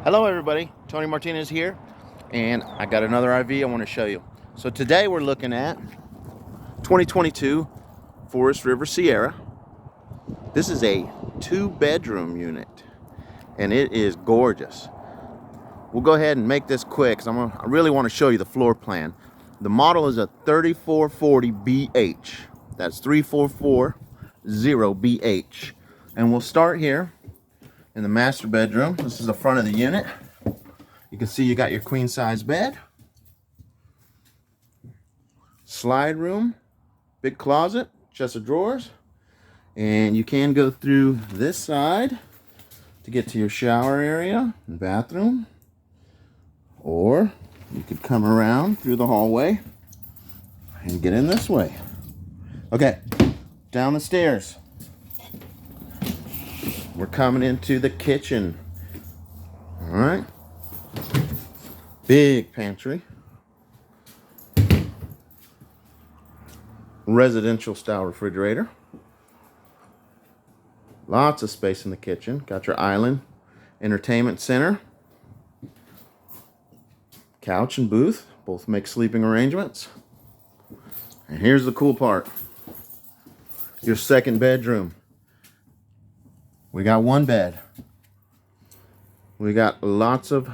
Hello everybody, Tony Martinez here, and I got another RV I want to show you. So today we're looking at 2022 Forest River Sierra. This is a 2-bedroom unit, and it is gorgeous. We'll go ahead and make this quick because I really want to show you the floor plan. The model is a 3440BH. That's 3440BH. And we'll start here in the master bedroom. This is the front of the unit. You can see you got your queen size bed, slide room, big closet, chest of drawers, and you can go through this side to get to your shower area and bathroom, or you could come around through the hallway and get in this way. Okay, down the stairs. We're coming into the kitchen. All right. Big pantry. Residential style refrigerator. Lots of space in the kitchen. Got your island entertainment center. Couch and booth. Both make sleeping arrangements. And here's the cool part. Your second bedroom. We got one bed. We got lots of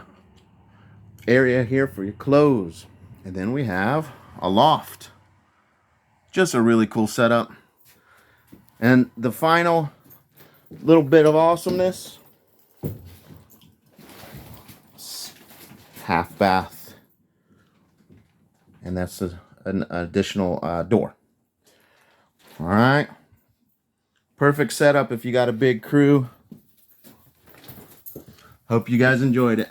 area here for your clothes. And then we have a loft. Just a really cool setup. And the final little bit of awesomeness, half bath. And that's an additional door. All right. Perfect setup if you got a big crew. Hope you guys enjoyed it.